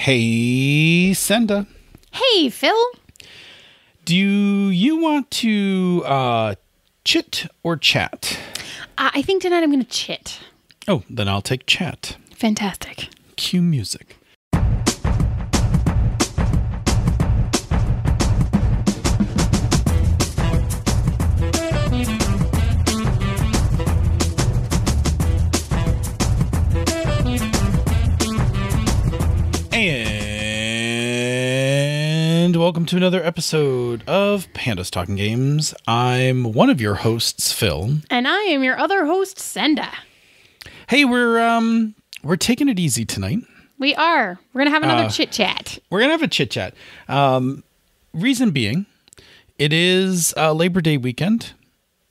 Hey, Senda. Hey, Phil. Do you want to chit or chat? I think tonight I'm going to chit. Oh, then I'll take chat. Fantastic. Cue music. And welcome to another episode of Panda's Talking Games. I'm one of your hosts, Phil. And I am your other host, Senda. Hey, we're taking it easy tonight. We are. We're going to have another chit-chat. We're going to have a chit-chat. Reason being, it is Labor Day weekend.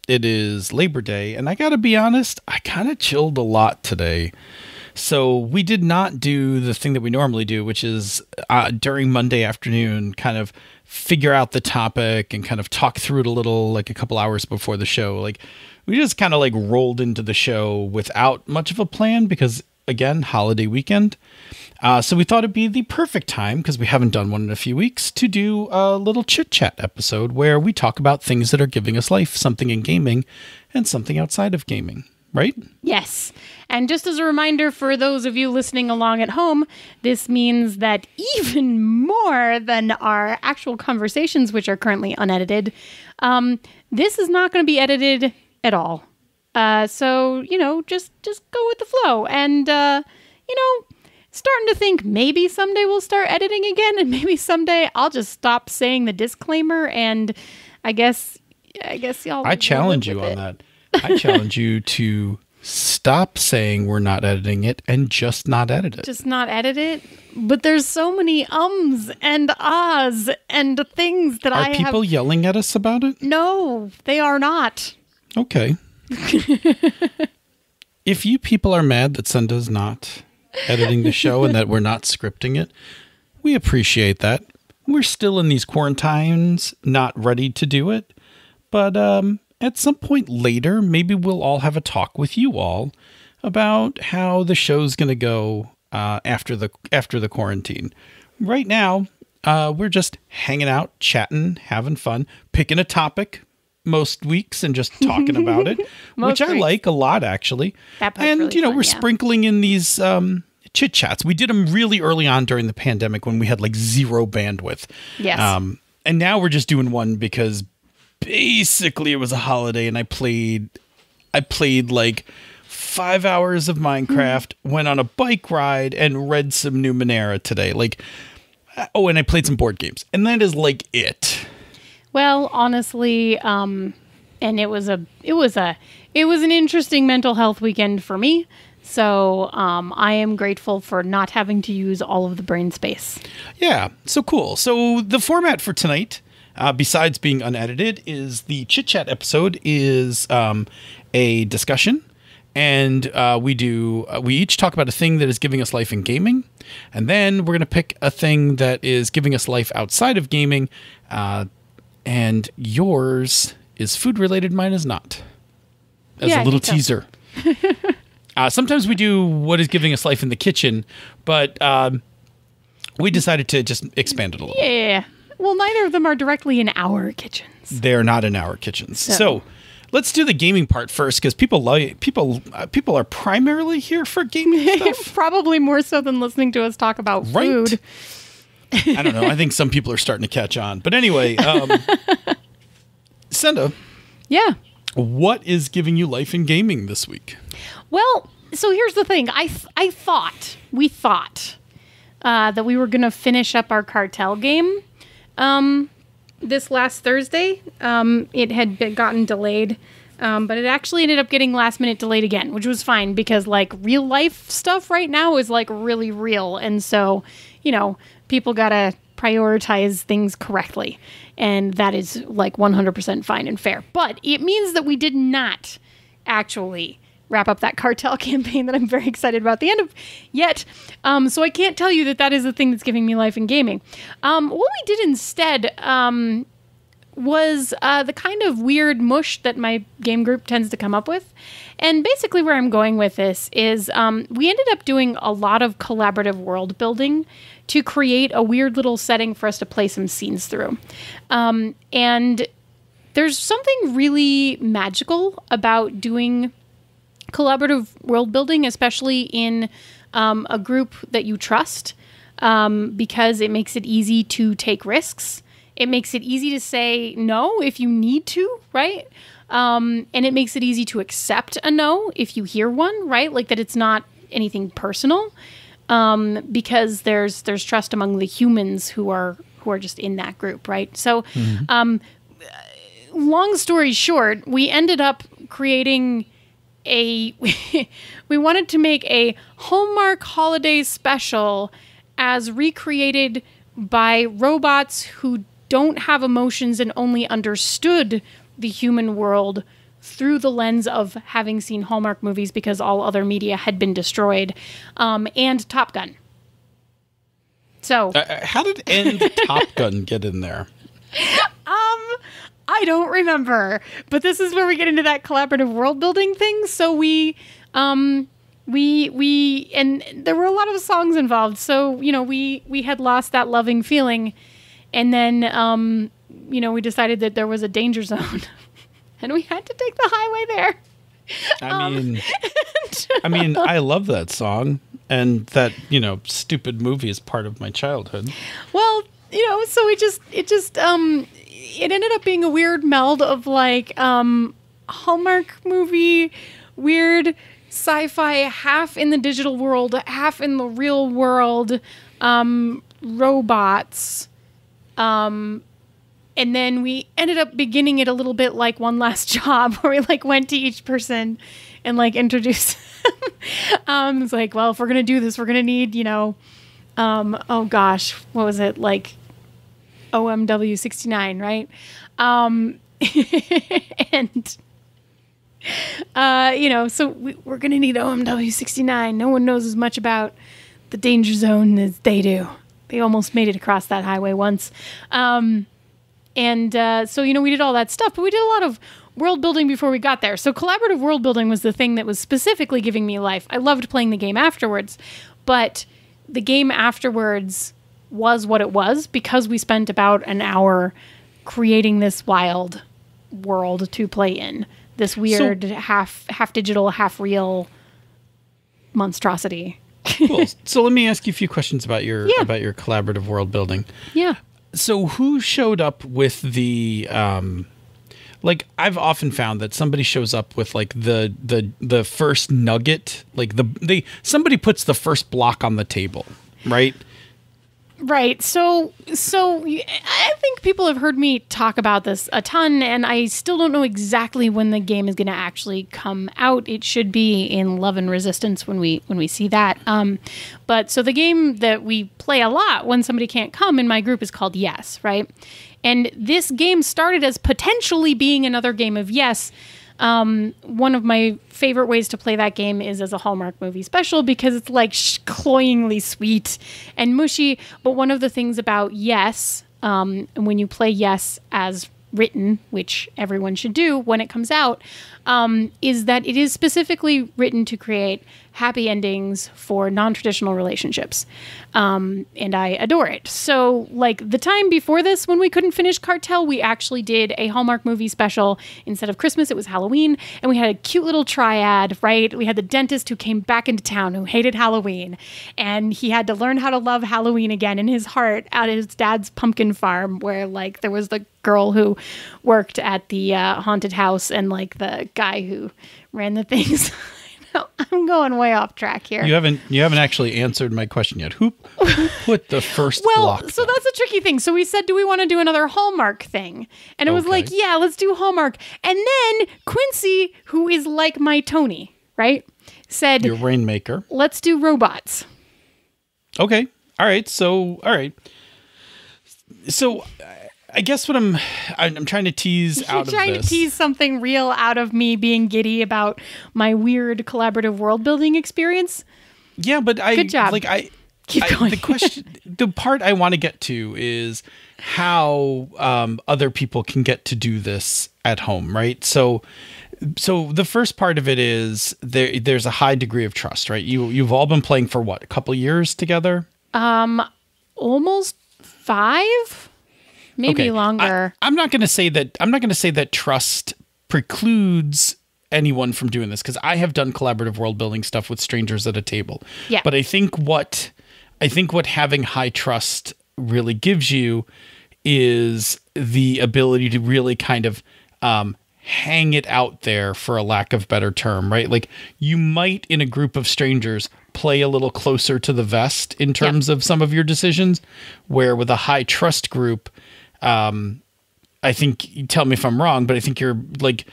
It is Labor Day, and I got to be honest, I kind of chilled a lot today. So we did not do the thing that we normally do, which is during Monday afternoon, kind of figure out the topic and kind of talk through it a little, like a couple hours before the show. Like we just kind of like rolled into the show without much of a plan because, again, holiday weekend. So we thought it'd be the perfect time, because we haven't done one in a few weeks, to do a little chit-chat episode where we talk about things that are giving us life, something in gaming and something outside of gaming. Right? Yes. And just as a reminder for those of you listening along at home, this means that even more than our actual conversations, which are currently unedited, this is not going to be edited at all. So, just go with the flow. And, starting to think maybe someday we'll start editing again, and maybe someday I'll just stop saying the disclaimer, and I guess y'all... I challenge you on that. I challenge you to stop saying we're not editing it and just not edit it. Just not edit it? But there's so many ums and ahs and things that Are people yelling at us about it? No, they are not. Okay. If you people are mad that Senda's not editing the show and that we're not scripting it, we appreciate that. We're still in these quarantines, not ready to do it. But, at some point later, maybe we'll all have a talk with you all about how the show's going to go after the quarantine. Right now, we're just hanging out, chatting, having fun, picking a topic most weeks and just talking about it, which I like a lot, actually. That part's really fun, we're sprinkling in these chit chats. We did them really early on during the pandemic when we had like zero bandwidth. Yes. And now we're just doing one because basically it was a holiday and I played like 5 hours of Minecraft, went on a bike ride, and read some Numenera today. And I played some board games, and that is like it. Well, honestly, and it was an interesting mental health weekend for me. So I am grateful for not having to use all of the brain space. Yeah, so cool. So the format for tonight, besides being unedited, is the Chit Chat episode is a discussion, and we each talk about a thing that is giving us life in gaming, and then we're going to pick a thing that is giving us life outside of gaming, and yours is food related, mine is not. As a little teaser. Sometimes we do what is giving us life in the kitchen, but we decided to just expand it a little. Yeah. Well, neither of them are directly in our kitchens. They're not in our kitchens. So let's do the gaming part first, because people are primarily here for gaming stuff. Probably more so than listening to us talk about food. I don't know. I think some people are starting to catch on. But anyway, Senda. Yeah. What is giving you life in gaming this week? Well, so here's the thing. We thought that we were going to finish up our cartel game this last Thursday. It had gotten delayed, but it actually ended up getting last minute delayed again, which was fine because like real life stuff right now is like really real. And so, people got to prioritize things correctly. And that is like 100% fine and fair. But it means that we did not actually wrap up that cartel campaign that I'm very excited about the end of yet. So I can't tell you that is the thing that's giving me life in gaming. What we did instead was the kind of weird mush that my game group tends to come up with. And basically where I'm going with this is we ended up doing a lot of collaborative world building to create a weird little setting for us to play some scenes through. And there's something really magical about doing collaborative world building, especially in a group that you trust, because it makes it easy to take risks. It makes it easy to say no if you need to, right? And it makes it easy to accept a no if you hear one, right? Like that it's not anything personal, because there's trust among the humans who are just in that group, right? So, long story short, we ended up creating we wanted to make a Hallmark holiday special as recreated by robots who don't have emotions and only understood the human world through the lens of having seen Hallmark movies because all other media had been destroyed, and Top Gun. So, how did Top Gun get in there? I don't remember, but this is where we get into that collaborative world building thing. So we and there were a lot of songs involved. So, we had lost that loving feeling. And then, we decided that there was a danger zone and we had to take the highway there. I mean, I love that song, and that, stupid movie is part of my childhood. Well, so it ended up being a weird meld of like, Hallmark movie, weird sci-fi, half in the digital world, half in the real world, robots, and then we ended up beginning it a little bit like One Last Job, where we like went to each person and like introduced them. It's like, well, if we're going to do this, we're going to need, oh gosh, what was it? Like OMW 69, right? And, so we're going to need OMW 69. No one knows as much about the danger zone as they do. They almost made it across that highway once. So, we did all that stuff, but we did a lot of world building before we got there. So collaborative world building was the thing that was specifically giving me life. I loved playing the game afterwards, but the game afterwards was what it was because we spent about an hour creating this wild world to play in. This weird half digital, half real monstrosity. Cool. So let me ask you a few questions about your collaborative world building. Yeah. So who showed up with the like I've often found that somebody shows up with like the first nugget, like somebody puts the first block on the table, right? Right. So I think people have heard me talk about this a ton, and I still don't know exactly when the game is going to actually come out. It should be in Love and Resistance when we see that. But so the game that we play a lot when somebody can't come in my group is called Yes, right? And this game started as potentially being another game of Yes. One of my favorite ways to play that game is as a Hallmark movie special because it's like cloyingly sweet and mushy. But one of the things about Yes, when you play Yes as written, which everyone should do when it comes out, is that it is specifically written to create happy endings for non-traditional relationships. And I adore it. So like the time before this, when we couldn't finish Cartel, we actually did a Hallmark movie special. Instead of Christmas, it was Halloween. And we had a cute little triad, right? We had the dentist who came back into town who hated Halloween. And he had to learn how to love Halloween again in his heart at his dad's pumpkin farm, where like there was the girl who worked at the haunted house and like the guy who ran the things. I'm going way off track here. You haven't actually answered my question yet. Who put the first block down? So that's a tricky thing. So we said, do we want to do another Hallmark thing? And it was like, yeah, let's do Hallmark. And then Quincy, who is like my Tony, right, said, your rainmaker, let's do robots. Okay. All right. So I guess what I'm trying to tease out of this. You're trying to tease something real out of me being giddy about my weird collaborative world building experience. Yeah, but good job. Like keep going. the part I want to get to is how other people can get to do this at home, right? So the first part of it is there's a high degree of trust, right? You've all been playing for what, a couple years together? Almost 5, maybe longer. I'm not going to say that trust precludes anyone from doing this, because I have done collaborative world building stuff with strangers at a table. Yeah. But I think what having high trust really gives you is the ability to really kind of hang it out there, for a lack of better term, right? Like, you might, in a group of strangers, play a little closer to the vest in terms of some of your decisions, where with a high trust group, I think, you tell me if I'm wrong, but I think you're like,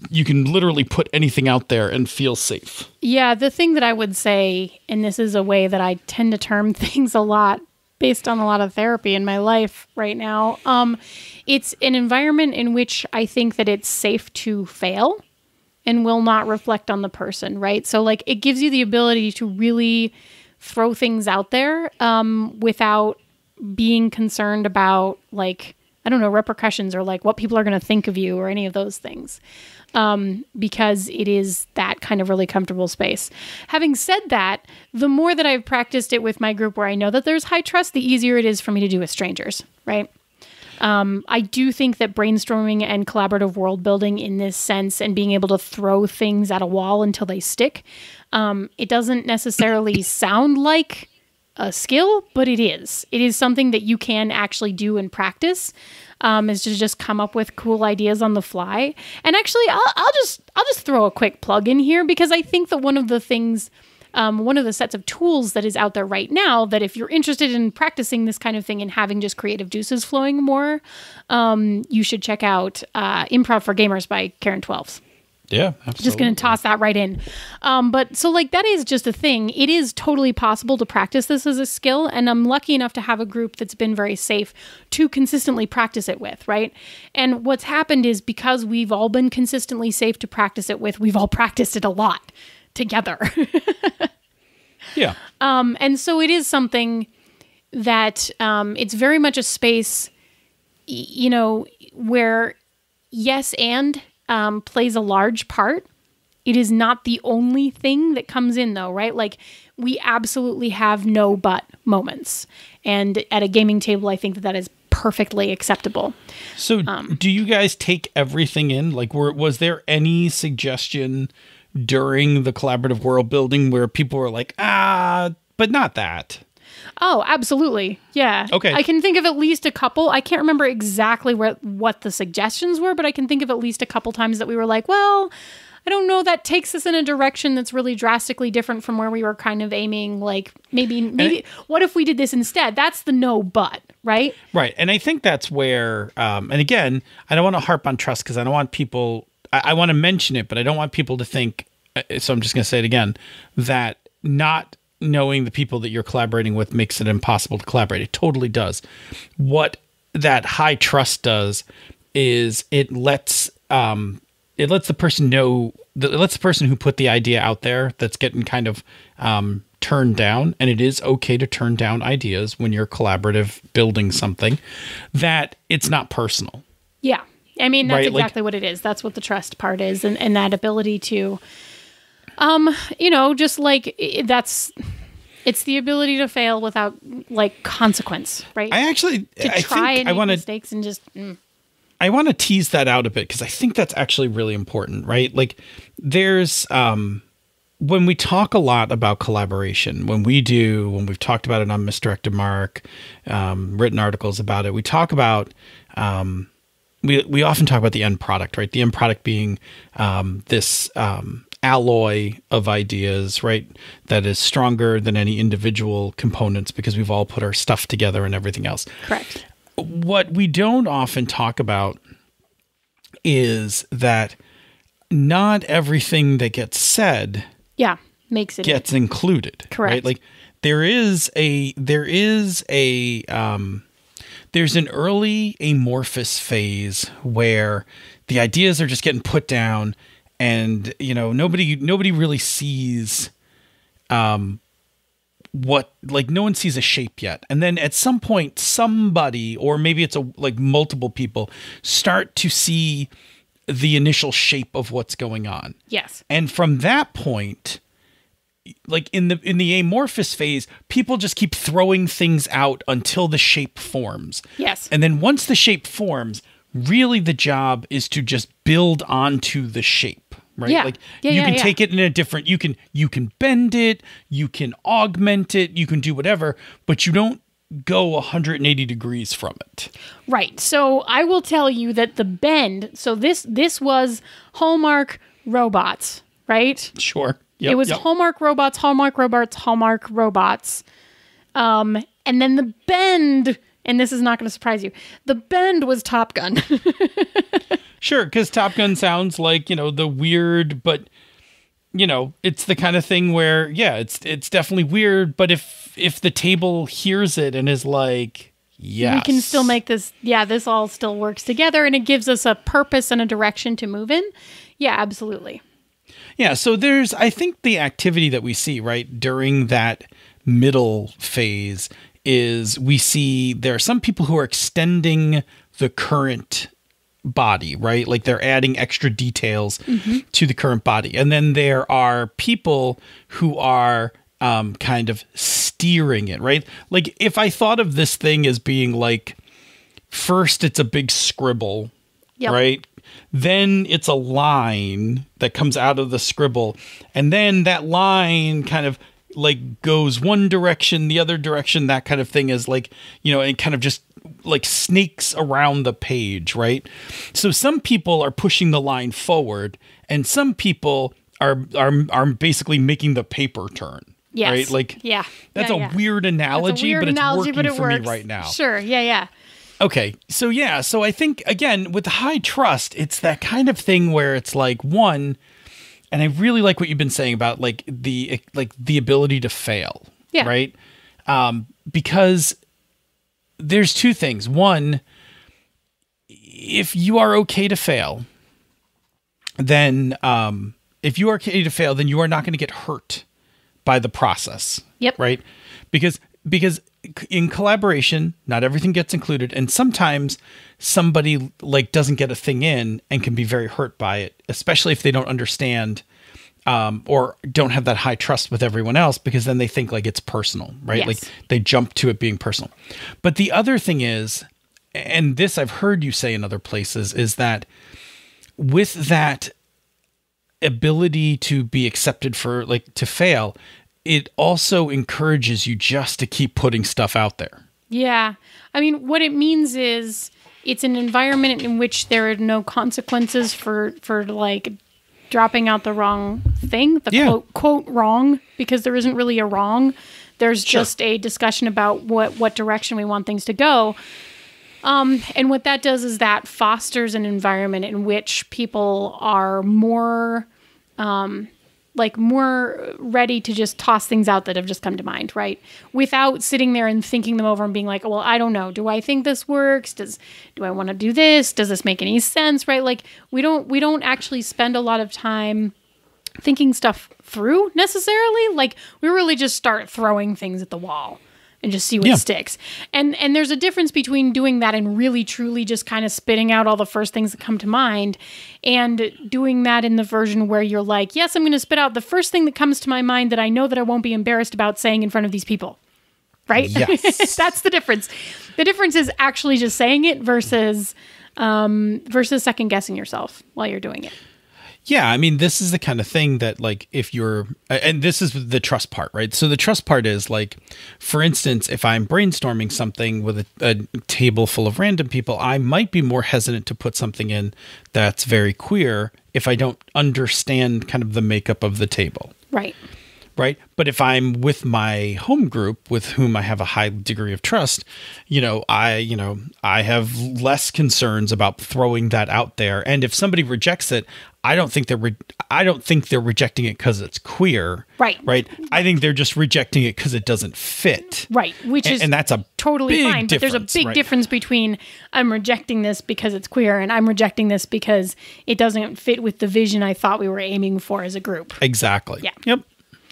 you can literally put anything out there and feel safe. Yeah, the thing that I would say, and this is a way that I tend to term things a lot based on a lot of therapy in my life right now, it's an environment in which I think that it's safe to fail and will not reflect on the person, right? So like, it gives you the ability to really throw things out there without being concerned about, like, I don't know, repercussions, or like what people are going to think of you, or any of those things, because it is that kind of really comfortable space. Having said that, the more that I've practiced it with my group where I know that there's high trust, the easier it is for me to do with strangers, right? I do think that brainstorming and collaborative world building in this sense, and being able to throw things at a wall until they stick, it doesn't necessarily sound like a skill, but it is. It is something that you can actually do in practice, is to just come up with cool ideas on the fly. And actually, I'll just throw a quick plug in here, because I think that one of the things, one of the sets of tools that is out there right now, that if you're interested in practicing this kind of thing and having just creative juices flowing more, you should check out Improv for Gamers by Karen Twelves. Yeah, absolutely. Just going to toss that right in. But so like, that is just a thing. It is totally possible to practice this as a skill. And I'm lucky enough to have a group that's been very safe to consistently practice it with, right? And what's happened is, because we've all been consistently safe to practice it with, we've all practiced it a lot together. Yeah. And so it is something that it's very much a space, you know, where yes and plays a large part. It is not the only thing that comes in, though, right? Like, we absolutely have no but moments. And at a gaming table, I think that is perfectly acceptable. So do you guys take everything in? Like, was there any suggestion during the collaborative world building where people were like, but not that? Oh, absolutely. Yeah. Okay. I can think of at least a couple. I can't remember exactly what the suggestions were, but I can think of at least a couple times that we were like, well, I don't know, that takes us in a direction that's really drastically different from where we were kind of aiming. Like, maybe what if we did this instead? That's the no but, right? Right. And I think that's where, and again, I don't want to harp on trust, because I don't want people, I want to mention it, but I don't want people to think, so I'm just going to say it again, that not knowing the people that you're collaborating with makes it impossible to collaborate. It totally does. What that high trust does is it lets the person know, it lets the person who put the idea out there that's getting kind of turned down, and it is okay to turn down ideas when you're collaborative building something, that it's not personal. Yeah. I mean, that's right? exactly what it is. That's what the trust part is. And that ability to, you know, just like it's the ability to fail without like consequence, right? I want mistakes and just. I want to tease that out a bit, because I think that's actually really important, right? Like, there's when we talk a lot about collaboration, when we've talked about it on Misdirected Mark, written articles about it, we talk about we often talk about the end product, right? The end product being this alloy of ideas, right? That is stronger than any individual components, because we've all put our stuff together and everything else. Correct. What we don't often talk about is that not everything that gets said gets included. Correct. Right? Like, there's an early amorphous phase where the ideas are just getting put down, and, you know, nobody really sees no one sees a shape yet. And then at some point, somebody, or maybe it's multiple people, start to see the initial shape of what's going on. Yes. And from that point, like in the amorphous phase, people just keep throwing things out until the shape forms. Yes. And then once the shape forms, really the job is to just build onto the shape. Right? Yeah. Like you can take it in a different, you can bend it, you can augment it, you can do whatever, but you don't go 180 degrees from it. Right. So I will tell you that the bend, so this was Hallmark robots, right? Sure. Yep, it was Hallmark robots. And then the bend, and this is not going to surprise you, the bend was Top Gun. Sure, because Top Gun sounds like, the weird, but, it's the kind of thing where, yeah, it's definitely weird, but if the table hears it and is like, yes. We can still make this, this all still works together, and it gives us a purpose and a direction to move in. Yeah, absolutely. Yeah, so I think the activity that we see, right, during that middle phase is we see there are some people who are extending the current body, right? Like they're adding extra details to the current body. And then there are people who are kind of steering it, right? Like if I thought of this thing as being like, first it's a big scribble, right? Then it's a line that comes out of the scribble. And then that line kind of like goes one direction, the other direction, that kind of thing is like, it kind of just like snakes around the page, right? So some people are pushing the line forward and some people are basically making the paper turn. Yes. Right? Like, that's a weird analogy, but it's working for me right now. Sure. Yeah. Okay. So I think again, with high trust, it's that kind of thing where it's like one, and I really like what you've been saying about like the ability to fail. Yeah. Right. Because there's two things. One, if you are okay to fail, then then you are not going to get hurt by the process. Yep. Right. Because in collaboration, not everything gets included. And sometimes somebody like doesn't get a thing in and can be very hurt by it, especially if they don't understand or don't have that high trust with everyone else, because then they think like it's personal, right? Yes. Like they jump to it being personal. But the other thing is, and this I've heard you say in other places, is that with that ability to be accepted for like to fail, it also encourages you just to keep putting stuff out there. Yeah. I mean, what it means is it's an environment in which there are no consequences for like dropping out the wrong thing, quote wrong, because there isn't really a wrong. There's just a discussion about what direction we want things to go. And what that does is that fosters an environment in which people are more ready to just toss things out that have just come to mind, right? Without sitting there and thinking them over and being like, well, I don't know. Do I think this works? Do I want to do this? Does this make any sense? Right? Like we don't actually spend a lot of time thinking stuff through necessarily. Like we really just start throwing things at the wall and just see what sticks. And there's a difference between doing that and really truly just kind of spitting out all the first things that come to mind, and doing that in the version where you're like, yes, I'm going to spit out the first thing that comes to my mind that I know that I won't be embarrassed about saying in front of these people. Right? Yes. That's the difference. The difference is actually just saying it versus second guessing yourself while you're doing it. Yeah, I mean, this is the kind of thing that, like, if you're, and this is the trust part, right? So the trust part is, like, for instance, if I'm brainstorming something with a table full of random people, I might be more hesitant to put something in that's very queer if I don't understand kind of the makeup of the table. Right. Right. But if I'm with my home group with whom I have a high degree of trust, I have less concerns about throwing that out there. And if somebody rejects it, I don't think they're rejecting it because it's queer. Right. Right. I think they're just rejecting it because it doesn't fit. Right. And that's a totally big fine. But there's a big difference between I'm rejecting this because it's queer and I'm rejecting this because it doesn't fit with the vision I thought we were aiming for as a group. Exactly. Yeah. Yep.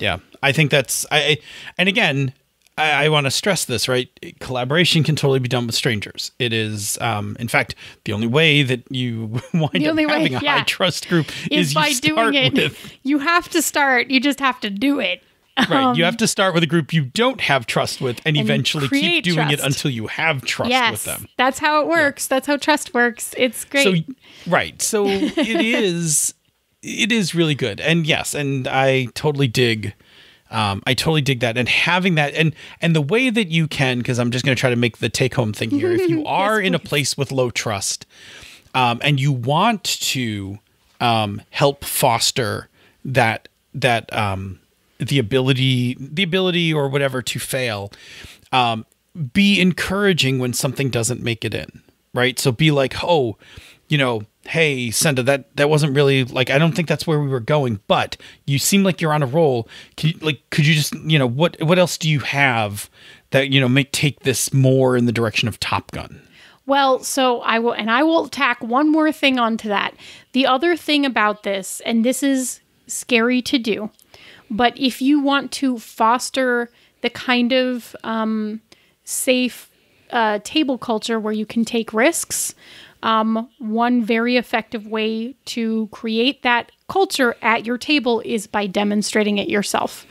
Yeah. I think that's, and again, I want to stress this, right? Collaboration can totally be done with strangers. It is, in fact, the only way that you wind up having a high trust group is by doing it. You have to start. You just have to do it. Right. You have to start with a group you don't have trust with and eventually keep doing it until you have trust with them. That's how it works. Yeah. That's how trust works. It's great. So it is really good. And yes, and I totally dig that, and having that, and the way that you can, because I'm just going to try to make the take home thing here. If you are in a place with low trust, and you want to help foster that the ability or whatever to fail, be encouraging when something doesn't make it in, right? So be like, oh, hey, Senda, that wasn't really, like, I don't think that's where we were going, but you seem like you're on a roll. Could you just, what else do you have that, may take this more in the direction of Top Gun? Well, so I will tack one more thing onto that. The other thing about this, and this is scary to do, but if you want to foster the kind of safe table culture where you can take risks, one very effective way to create that culture at your table is by demonstrating it yourself.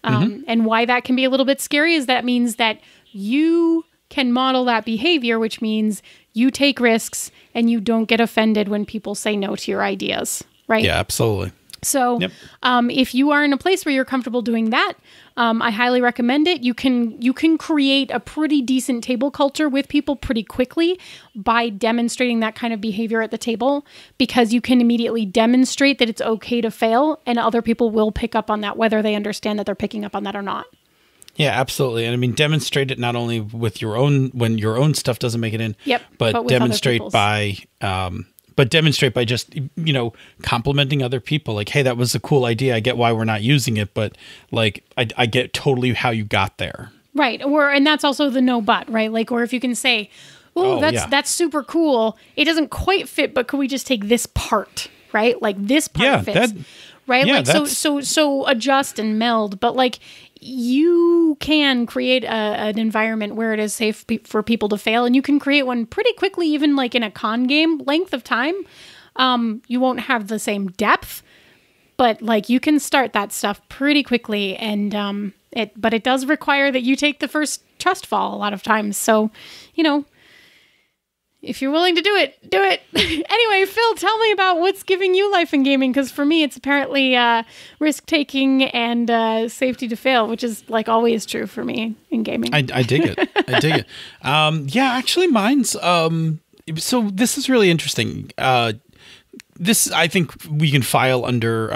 And why that can be a little bit scary is that means that you can model that behavior, which means you take risks and you don't get offended when people say no to your ideas, right? Yeah, absolutely. So if you are in a place where you're comfortable doing that, I highly recommend it. You can create a pretty decent table culture with people pretty quickly by demonstrating that kind of behavior at the table, because you can immediately demonstrate that it's okay to fail, and other people will pick up on that, whether they understand that they're picking up on that or not. Yeah, absolutely. And I mean, demonstrate it not only with your own, when your own stuff doesn't make it in, but demonstrate by just, complimenting other people. Like, hey, that was a cool idea. I get why we're not using it, but like, I get totally how you got there. Right. And that's also the no but, right? Like, or if you can say, that's super cool. It doesn't quite fit, but could we just take this part, right? Like this part fits. Right? Yeah, like, so adjust and meld, but like, you can create an environment where it is safe for people to fail, and you can create one pretty quickly, even like in a con game length of time. You won't have the same depth, but like you can start that stuff pretty quickly, and but it does require that you take the first trust fall a lot of times. So, if you're willing to do it, do it. Anyway, Phil, tell me about what's giving you life in gaming, because for me, it's apparently risk-taking and safety to fail, which is like always true for me in gaming. I dig it. I dig it. Actually, mine's... so this is really interesting. This, I think we can file under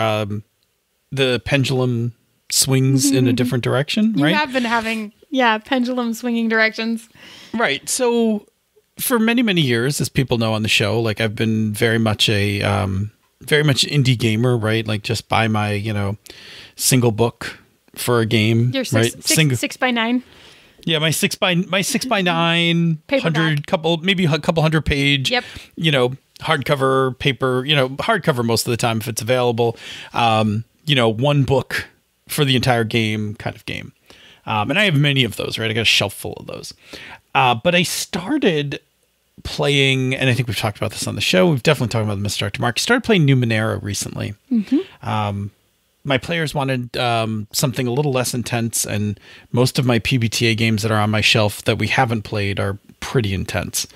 the pendulum swings in a different direction, right? You have been having, pendulum swinging directions. Right. So... for many, many years, as people know on the show, like I've been very much indie gamer, right? Like just buy my, single book for a game, your right? 6x9. Yeah, my 6x9, maybe a couple hundred page, hardcover paper, hardcover most of the time if it's available, one book for the entire game kind of game. And I have many of those, right? I got a shelf full of those. But I started playing, and I think we've talked about this on the show. We've definitely talked about the Mr. Dr. Mark. I started playing Numenera recently. My players wanted something a little less intense, and most of my PBTA games that are on my shelf that we haven't played are pretty intense.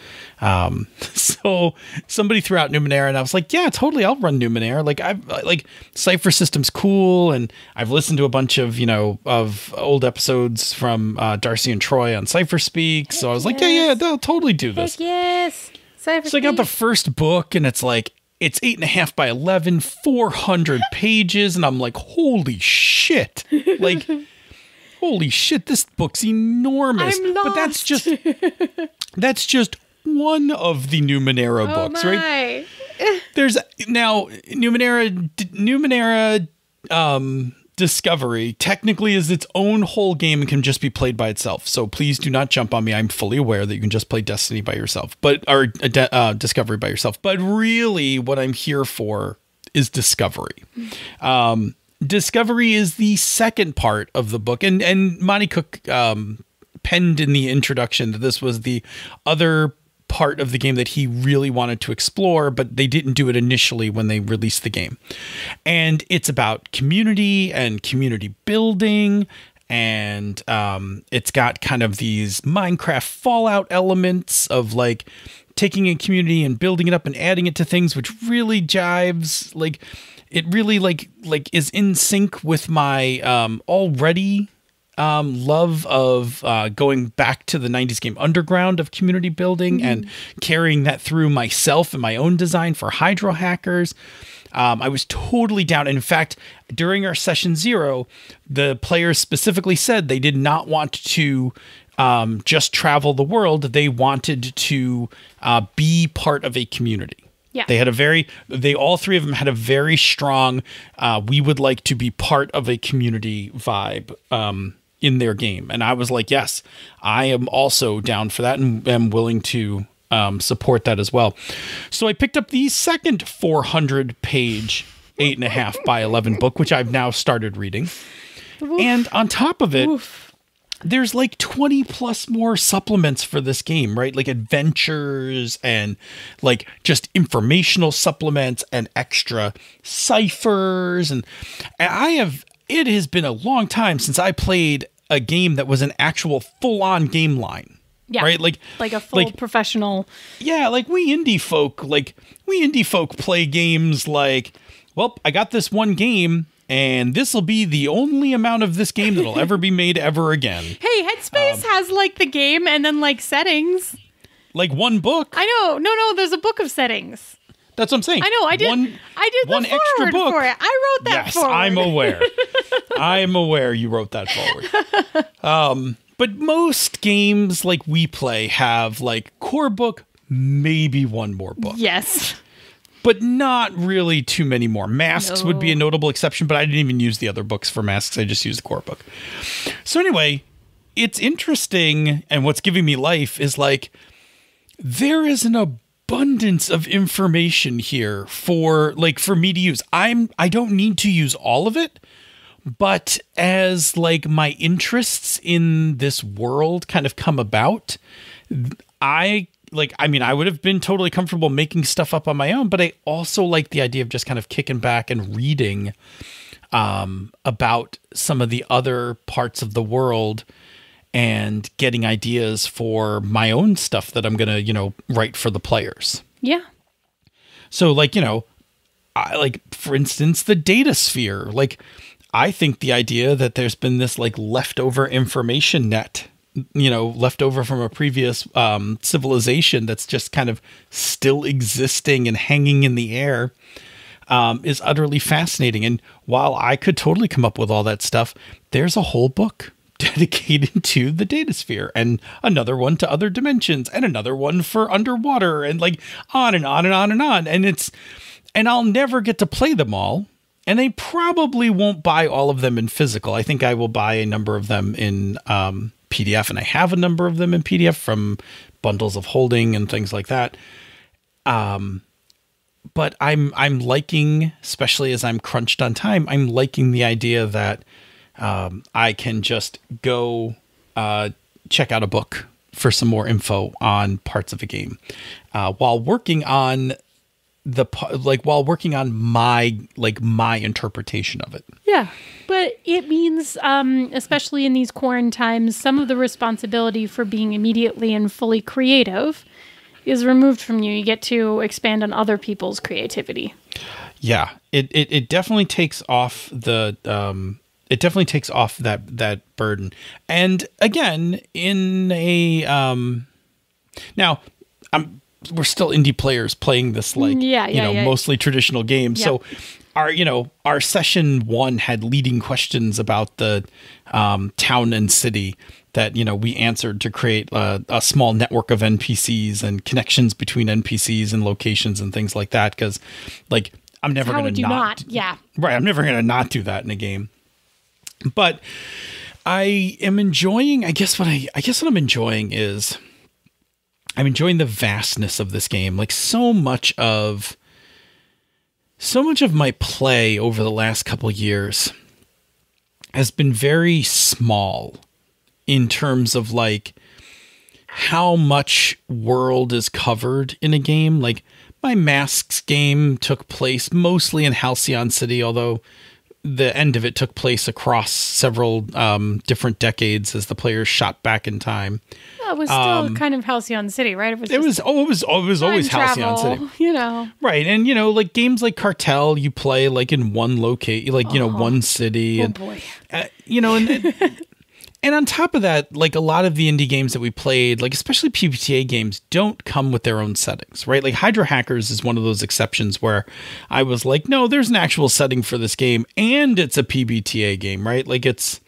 So somebody threw out Numenera, and I was like, yeah, totally, I'll run Numenera. Like Cypher System's cool, and I've listened to a bunch of, of old episodes from Darcy and Troy on Cypher Speak. So I was like, yeah, they'll totally do this. Heck yes. Cypher so I got the first book, and it's 8.5 by 11, 400 pages. And I'm like, holy shit. Holy shit, this book's enormous. I'm lost. But that's just one of the Numenera books, right? There's now Numenera Discovery technically is its own whole game and can just be played by itself. So please do not jump on me. I'm fully aware that you can just play Destiny by yourself, or Discovery by yourself. But really, what I'm here for is Discovery. discovery is the second part of the book. And Monty Cook penned in the introduction that this was the other part of the game that he really wanted to explore, but they didn't do it initially when they released the game. And it's about community and community building. And it's got kind of these Minecraft Fallout elements of like taking a community and building it up and adding it to things, which really jives. Like it really like is in sync with my already love of going back to the 90s game Underground of community building and carrying that through myself and my own design for Hydro Hackers. I was totally down. And in fact, during our session 0, the players specifically said they did not want to just travel the world. They wanted to be part of a community. Yeah. They all three of them had a very strong, we would like to be part of a community vibe in their game. And I was like, yes, I am also down for that and am willing to support that as well. So I picked up the second 400-page 8.5 by 11 book, which I've now started reading. Oof. And on top of it, there's like 20 plus more supplements for this game, right? Like adventures and like just informational supplements and extra ciphers. And it has been a long time since I played a game that was an actual full-on game line. Yeah. Right. Like a full professional. Yeah. Like we indie folk play games like, well, I got this one game and this will be the only amount of this game that'll ever be made ever again. Hey, Headspace has like the game and then like settings. Like one book. I know. No, there's a book of settings. That's what I'm saying. I know. I did one the extra forward book for it. I wrote that forward. I'm aware. I'm aware you wrote that forward. But most games like we play have like core book, maybe one more book. Yes. But not really too many more. Masks would be a notable exception, but I didn't even use the other books for Masks. I just used the core book. So anyway, it's interesting. And what's giving me life is like, there is an abundance of information here for me to use. I don't need to use all of it. But as like my interests in this world kind of come about, I would have been totally comfortable making stuff up on my own, but I also like the idea of just kind of kicking back and reading about some of the other parts of the world and getting ideas for my own stuff that I'm going to, write for the players. Yeah. So for instance, the data sphere, I think the idea that there's been this like leftover information net, left over from a previous civilization that's just kind of still existing and hanging in the air is utterly fascinating. And while I could totally come up with all that stuff, there's a whole book dedicated to the data sphere and another one to other dimensions and another one for underwater and like on and on and on and on. And I'll never get to play them all. And I probably won't buy all of them in physical. I think I will buy a number of them in PDF, and I have a number of them in PDF from bundles of holding and things like that. But I'm liking, especially as I'm crunched on time, I'm liking the idea that I can just go check out a book for some more info on parts of a game while working on my interpretation of it. Yeah. But it means, especially in these quarantine times, some of the responsibility for being immediately and fully creative is removed from you. You get to expand on other people's creativity. Yeah. It definitely takes off that burden. And again, in a, now we're still indie players playing this mostly traditional game. Yep. So our session 1 had leading questions about the town and city that, we answered to create a small network of NPCs and connections between NPCs and locations and things like that. Cause I'm never going to not. Yeah. Right. I'm never going to not do that in a game. But I am enjoying, I guess what I'm enjoying is I'm enjoying the vastness of this game. Like so much of so much of my play over the last couple years has been very small in terms of like how much world is covered in a game. Like my Masks game took place mostly in Halcyon City, although the end of it took place across several different decades as the players shot back in time. Well, it was still kind of Halcyon City, right? It was always Halcyon City, you know. Right, and you know, like games like Cartel, you play like in one locate, like you know, one city, and boy. You know, and on top of that, like a lot of the indie games that we played, like especially PBTA games, don't come with their own settings, right? Like Hydra Hackers is one of those exceptions where I was like, no, there's an actual setting for this game, and it's a PBTA game, right? Like it's,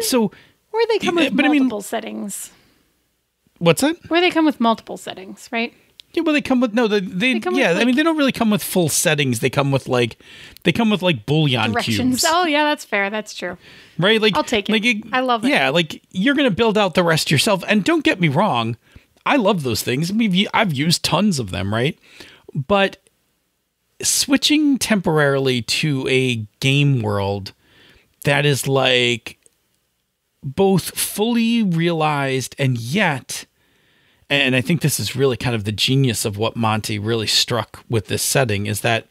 so. Or they come with multiple settings. What's that? Where they come with multiple settings, right? Yeah, well, they come with I mean, they don't really come with full settings. They come with like bouillon directions. cubes. Oh, yeah, that's fair. That's true. Right? Like I'll take it. Like, I love it. Yeah, like you're gonna build out the rest yourself. And don't get me wrong, I love those things. I mean, I've used tons of them, right? But switching temporarily to a game world that is like both fully realized and yet. And I think this is really kind of the genius of what Monty really struck with this setting is that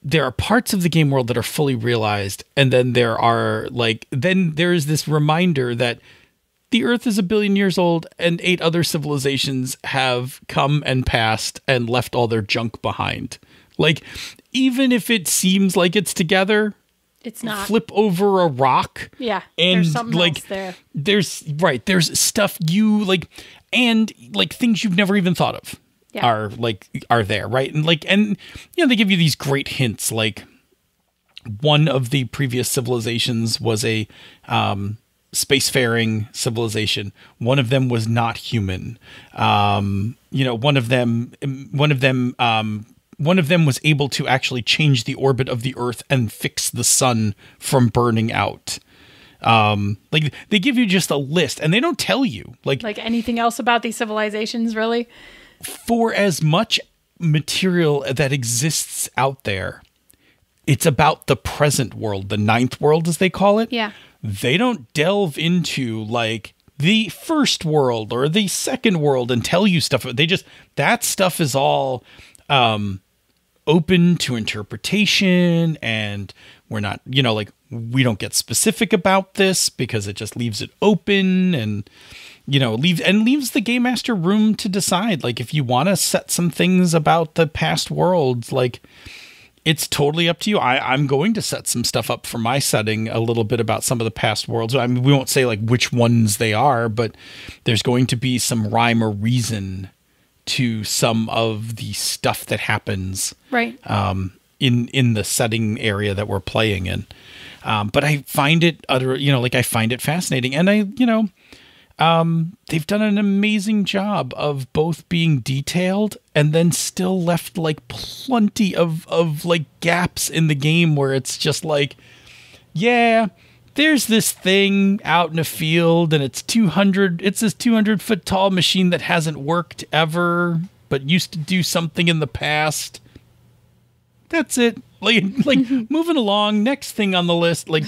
there are parts of the game world that are fully realized. And then there is this reminder that the Earth is 1 billion years old and 8 other civilizations have come and passed and left all their junk behind. Like, even if it seems like it's together, it's not. Flip over a rock. Yeah. And there's something like, else there. There's stuff you like, and like things you've never even thought of are there. Right. And you know, they give you these great hints. Like one of the previous civilizations was a, spacefaring civilization. One of them was not human. You know, one of them was able to actually change the orbit of the Earth and fix the sun from burning out. Like they give you just a list and they don't tell you like anything else about these civilizations, really. For as much material that exists out there, it's about the present world, the 9th world, as they call it. Yeah. They don't delve into like the first world or the second world and tell you stuff. That stuff is all, open to interpretation, and we're not, you know, like we don't get specific about this because it just leaves it open and, you know, leaves the game master room to decide. Like if you want to set some things about the past worlds, like it's totally up to you. I'm going to set some stuff up for my setting a little bit about some of the past worlds. I mean, we won't say like which ones they are, but there's going to be some rhyme or reason to some of the stuff that happens right in the setting area that we're playing in. But I find it I find it fascinating. And they've done an amazing job of both being detailed and then still left like plenty of like gaps in the game where it's just like, yeah, there's this thing out in a field and it's this 200-foot tall machine that hasn't worked ever, but used to do something in the past. That's it. Like moving along, next thing on the list. Like,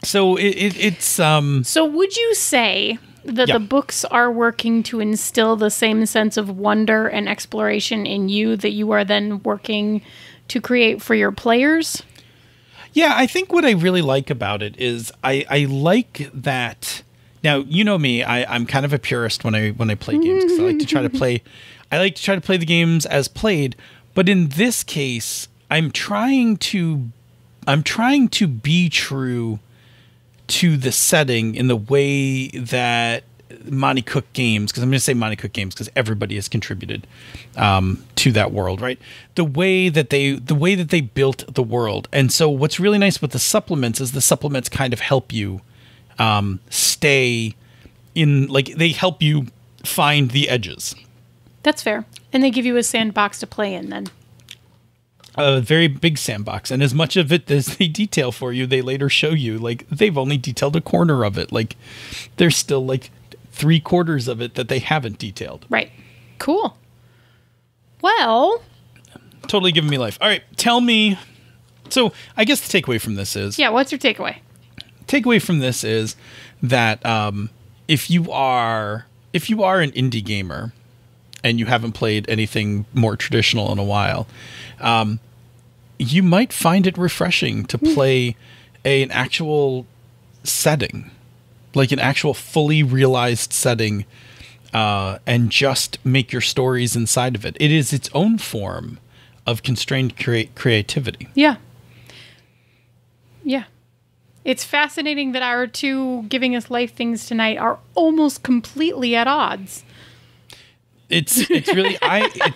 so it's. So would you say that the books are working to instill the same sense of wonder and exploration in you that you are then working to create for your players? Yeah, I think what I really like about it is I like that. Now, you know me, I'm kind of a purist when I play games because I like to try to play the games as played. But in this case, I'm trying to be true to the setting in the way that Monty Cook Games, because I'm going to say Monty Cook Games because everybody has contributed to that world, right? The way that they built the world. And so what's really nice with the supplements is the supplements kind of help you stay in, like they help you find the edges. That's fair. And they give you a sandbox to play in then. A very big sandbox. And as much of it as they detail for you, they later show you, like, they've only detailed a corner of it. Like, there's still, like, 3/4 of it that they haven't detailed. Right. Cool. Well, Totally giving me life. All right, tell me. So I guess the takeaway from this is... yeah, what's your takeaway? Takeaway from this is that if you are an indie gamer and you haven't played anything more traditional in a while, you might find it refreshing to play an actual setting, like an actual fully realized setting, and just make your stories inside of it. It is its own form of constrained creativity. Yeah. Yeah. It's fascinating that our two giving us life things tonight are almost completely at odds. It's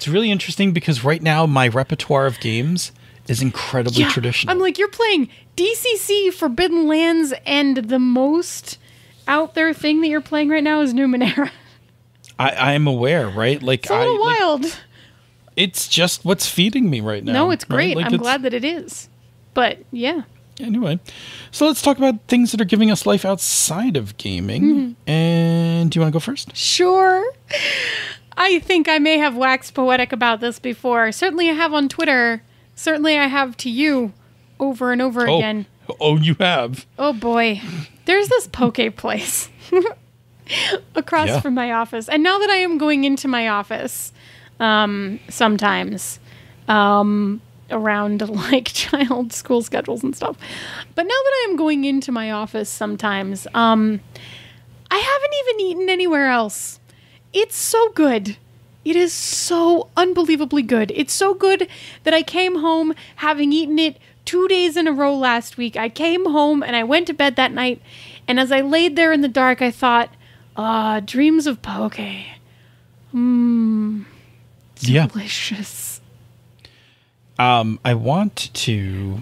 really interesting because right now my repertoire of games is incredibly traditional. I'm like, you're playing DCC Forbidden Lands, and the most out there thing that you're playing right now is Numenera. I am aware, right? Like, it's a little wild. It's just what's feeding me right now. No, it's great. Right? Like, I'm glad that it is. But yeah. Anyway, so let's talk about things that are giving us life outside of gaming. Mm-hmm. And do you want to go first? Sure. I think I may have waxed poetic about this before. Certainly I have on Twitter. Certainly I have to you over and over again. Oh, you have? Oh, boy. There's this poke place across from my office. And now that I am going into my office sometimes around like child school schedules and stuff. But now that I am going into my office sometimes, I haven't even eaten anywhere else. It's so good. It is so unbelievably good. It's so good that I came home having eaten it 2 days in a row last week. I came home and I went to bed that night. And as I laid there in the dark, I thought, dreams of poke. Delicious. I want to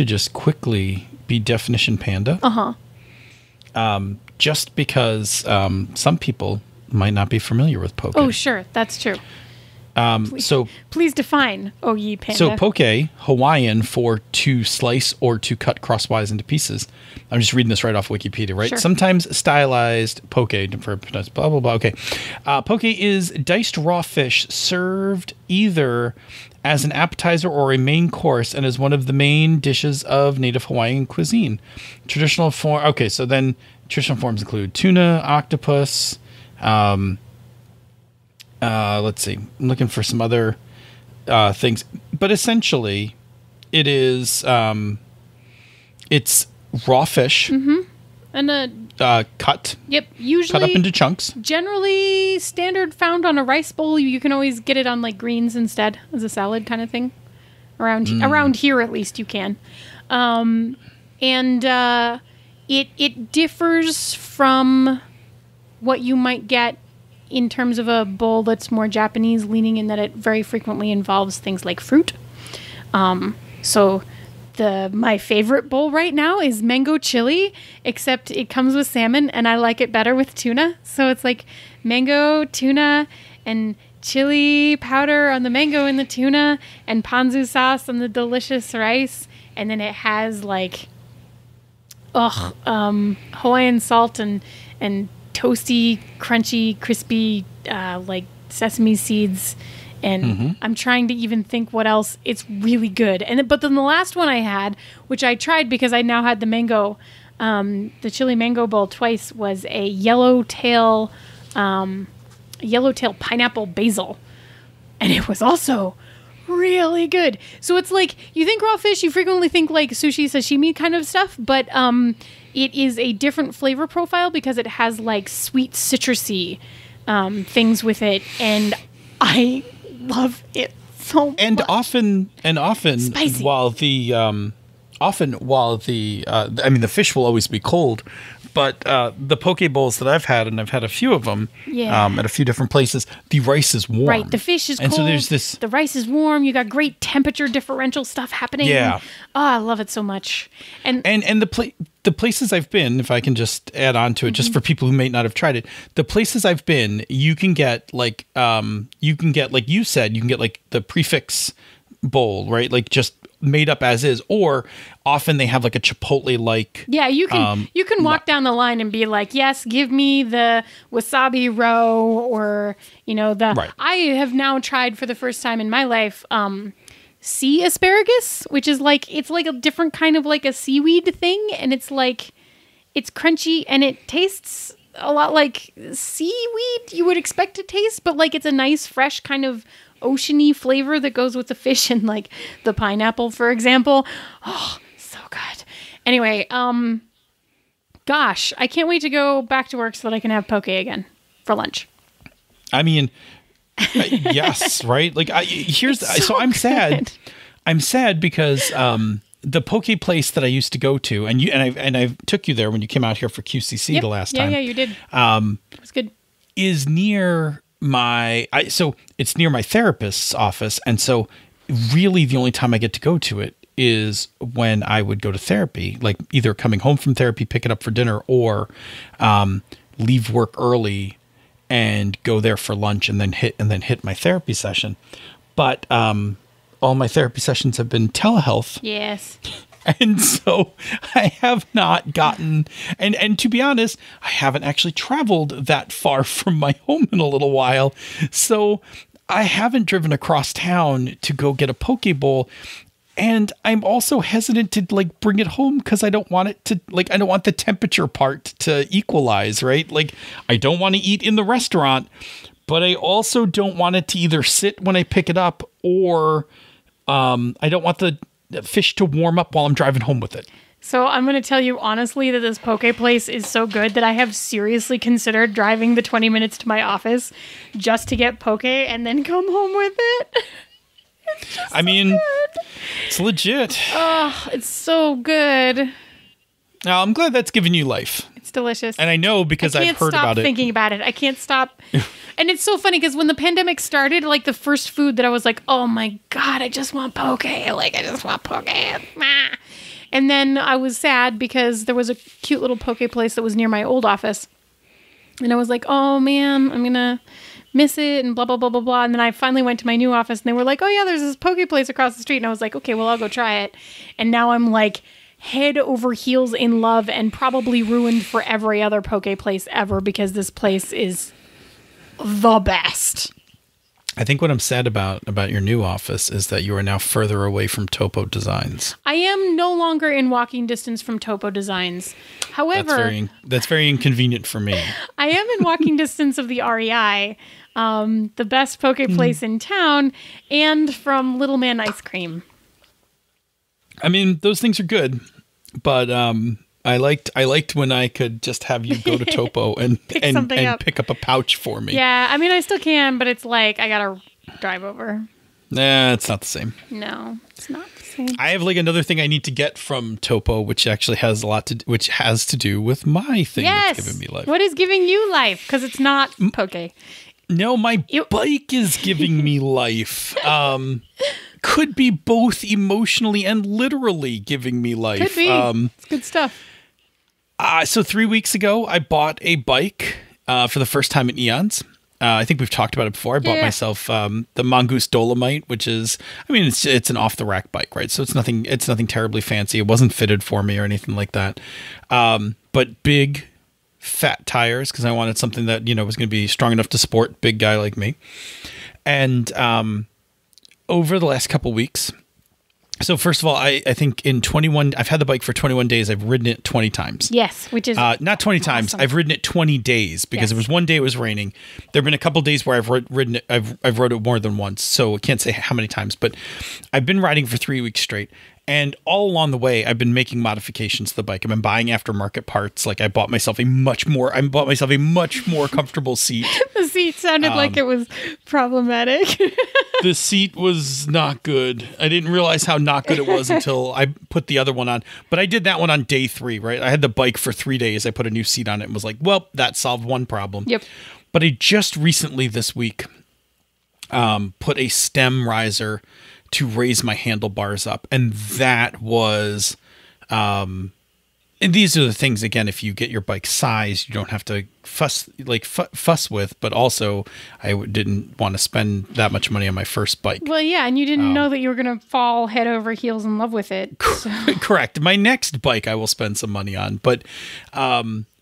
just quickly be definition Panda. Just because some people might not be familiar with poke. Oh, sure. That's true. Please define, oh ye Panda. So poke, Hawaiian for to slice or to cut crosswise into pieces. I'm just reading this right off Wikipedia, right? Sure. Sometimes stylized poke for blah, blah, blah. Okay. Poke is diced raw fish served either as an appetizer or a main course and is one of the main dishes of native Hawaiian cuisine. Traditional forms include tuna, octopus. Let's see. I'm looking for some other things, but essentially, it is it's raw fish, and cut. Yep, usually cut up into chunks. Generally, standard found on a rice bowl. You can always get it on like greens instead as a salad kind of thing. Around here, at least you can, and it differs from what you might get in terms of a bowl that's more Japanese leaning, in that it very frequently involves things like fruit. So my favorite bowl right now is mango chili, except it comes with salmon and I like it better with tuna. So it's like mango, tuna, and chili powder on the mango and the tuna, and ponzu sauce on the delicious rice. And then it has like Hawaiian salt and toasty, crunchy, crispy, like sesame seeds. And I'm trying to even think what else. It's really good. But then the last one I had, which I tried because I now had the mango, the chili mango bowl twice, was a yellowtail pineapple basil. And it was also really good. So it's like, you think raw fish, you frequently think like sushi, sashimi kind of stuff, but it is a different flavor profile because it has like sweet citrusy things with it, and I love it so much. And often spicy. while the the fish will always be cold, but the poke bowls that I've had, and I've had a few of them at a few different places, the rice is warm. Right, the fish is cold. So there's this. The rice is warm. You got great temperature differential stuff happening. Yeah. Oh, I love it so much. And the places I've been, if I can just add on to it, just for people who may not have tried it, the places I've been, you can get like you said, you can get like the prefix bowl, right? Like just made up as is, or often they have like a Chipotle like. Yeah, you can walk down the line and be like, yes, give me the wasabi roe, or the. Right. I have now tried for the first time in my life sea asparagus, which is it's like a different kind of like a seaweed thing, and it's crunchy and it tastes a lot like seaweed you would expect to taste, but it's a nice fresh kind of oceany flavor that goes with the fish and the pineapple, for example. Oh, so good. Anyway, gosh, I can't wait to go back to work so that I can have poke again for lunch. I mean, yes, right? I'm sad. I'm sad because the poke place that I used to go to, and I took you there when you came out here for QCC the last time. Yeah, you did. It was good. Is near it's near my therapist's office, and so really the only time I get to go to it is when I would go to therapy, like either coming home from therapy, pick it up for dinner, or leave work early and go there for lunch and then hit my therapy session. But all my therapy sessions have been telehealth. Yes. And so I have not gotten, and to be honest, I haven't actually traveled that far from my home in a little while. So I haven't driven across town to go get a poke bowl. And I'm also hesitant to bring it home because I don't want it to I don't want the temperature part to equalize, right? I don't want to eat in the restaurant, but I also don't want it to either sit when I pick it up, or I don't want the fish to warm up while I'm driving home with it. So I'm going to tell you honestly that this poke place is so good that I have seriously considered driving the 20 minutes to my office just to get poke and then come home with it. It's legit. Oh, it's so good. Now, I'm glad that's given you life. It's delicious. And I know because I've heard about it. I can't stop thinking about it. I can't stop. And it's so funny because when the pandemic started, the first food that I was like, oh my God, I just want poke. I just want poke. And then I was sad because there was a cute little poke place that was near my old office. And I was like, oh man, I'm going to miss it and blah, blah, blah, blah, blah. And then I finally went to my new office and they were like, oh yeah, there's this poke place across the street. And I was like, okay, well, I'll go try it. And now I'm head over heels in love and probably ruined for every other poke place ever because this place is the best. I think what I'm sad about your new office is that you are now further away from Topo Designs. I am no longer in walking distance from Topo Designs. However, that's very inconvenient for me. I am in walking distance of the REI, the best poke place in town, and from Little Man Ice Cream. I mean, those things are good, but I liked when I could just have you go to Topo and pick up a pouch for me. Yeah, I mean, I still can, but it's I gotta drive over. Nah, it's not the same. No, it's not the same. I have another thing I need to get from Topo, which actually has to do with my thing that's giving me life. What is giving you life? Because it's not poke. No, my bike is giving me life. Could be both emotionally and literally giving me life. Could be. It's good stuff. So 3 weeks ago, I bought a bike for the first time in eons. I think we've talked about it before. I bought myself the Mongoose Dolomite, which is, it's an off the rack bike, right? So it's nothing terribly fancy. It wasn't fitted for me or anything like that. But big, fat tires because I wanted something that was going to be strong enough to support a big guy like me. And over the last couple weeks. So first of all, I think in 21, I've had the bike for 21 days. I've ridden it 20 times. Yes, which is not 20 times. I've ridden it 20 days because there was one day it was raining. There've been a couple days where I've ridden it. I've rode it more than once, so I can't say how many times. But I've been riding for 3 weeks straight. And all along the way, I've been making modifications to the bike. I've been buying aftermarket parts. I bought myself a much more comfortable seat. The seat sounded like it was problematic. The seat was not good. I didn't realize how not good it was until I put the other one on. But I did that one on day 3, right? I had the bike for 3 days. I put a new seat on it and was like, well, that solved one problem. Yep. But I just recently this week put a stem riser to raise my handlebars up. And that was, and these are the things, again, if you get your bike size, you don't have to fuss with, but also didn't want to spend that much money on my first bike. Well, yeah, and you didn't know that you were going to fall head over heels in love with it. So. Correct. My next bike I will spend some money on, but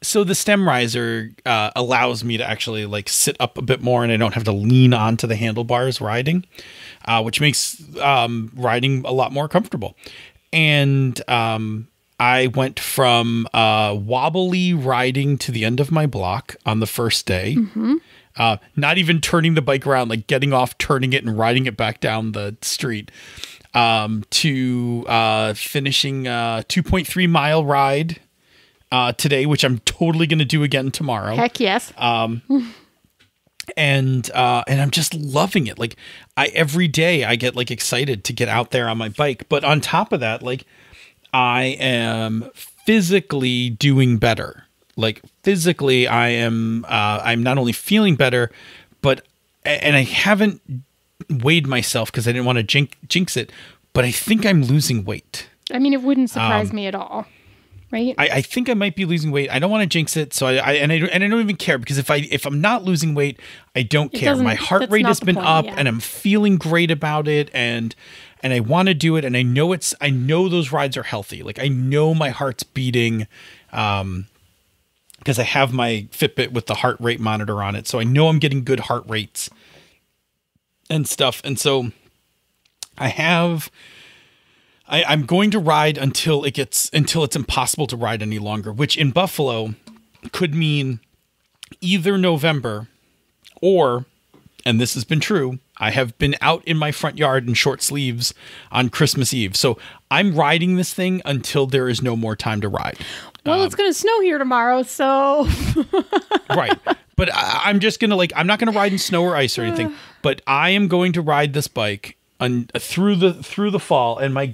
so the stem riser allows me to actually like sit up a bit more, and I don't have to lean onto the handlebars riding, which makes riding a lot more comfortable. And I went from wobbly riding to the end of my block on the first day, not even turning the bike around, like getting off, turning it, and riding it back down the street, to finishing a 2.3 mile ride today, which I'm totally going to do again tomorrow. Heck yes. And I'm just loving it. Like every day I get like excited to get out there on my bike. But on top of that, like I am physically doing better. Like physically I'm not only feeling better, but, and I haven't weighed myself because I didn't want to jinx it, but I think I'm losing weight. I mean, it wouldn't surprise me at all. Right. I think I might be losing weight. I don't want to jinx it, so I don't even care, because if I'm not losing weight, I don't care. My heart rate has been up, and I'm feeling great about it, and I want to do it, and I know those rides are healthy. Like I know my heart's beating, because I have my Fitbit with the heart rate monitor on it, so I know I'm getting good heart rates and stuff, and so I'm going to ride until it's impossible to ride any longer, which in Buffalo could mean either November or, and this has been true, I have been out in my front yard in short sleeves on Christmas Eve. So I'm riding this thing until there is no more time to ride. Well, it's going to snow here tomorrow, so. Right. But I'm just going to I'm not going to ride in snow or ice or anything, but I am going to ride this bike through the fall, and my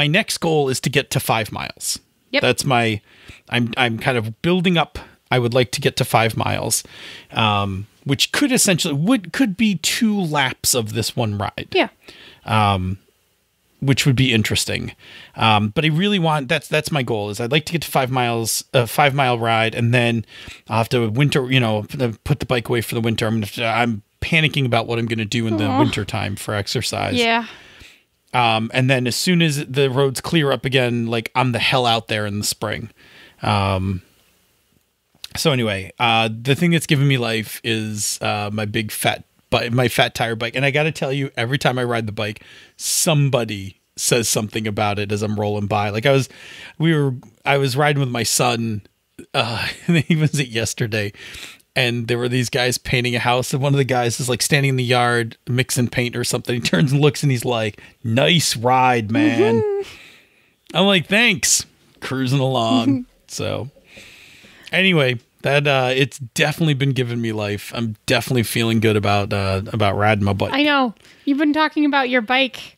next goal is to get to 5 miles. Yep. That's I'm kind of building up. I would like to get to 5 miles, which could be 2 laps of this one ride. Yeah. Which would be interesting. But I really want, that's my goal, is I'd like to get to 5 miles, a 5 mile ride. And then I'll have to put the bike away for the winter. I'm panicking about what I'm going to do in the winter time for exercise. Yeah. And then as soon as the roads clear up again, like I'm the hell out there in the spring. So anyway, the thing that's giving me life is my big fat tire bike. And I got to tell you, every time I ride the bike, somebody says something about it as I'm rolling by. Like I was riding with my son, he was it yesterday, and there were these guys painting a house, and one of the guys is like standing in the yard mixing paint or something. He turns and looks, and he's like, "Nice ride, man." Mm-hmm. I'm like, "Thanks." Cruising along. So anyway, that it's definitely been giving me life. I'm definitely feeling good about riding my bike. I know. You've been talking about your bike.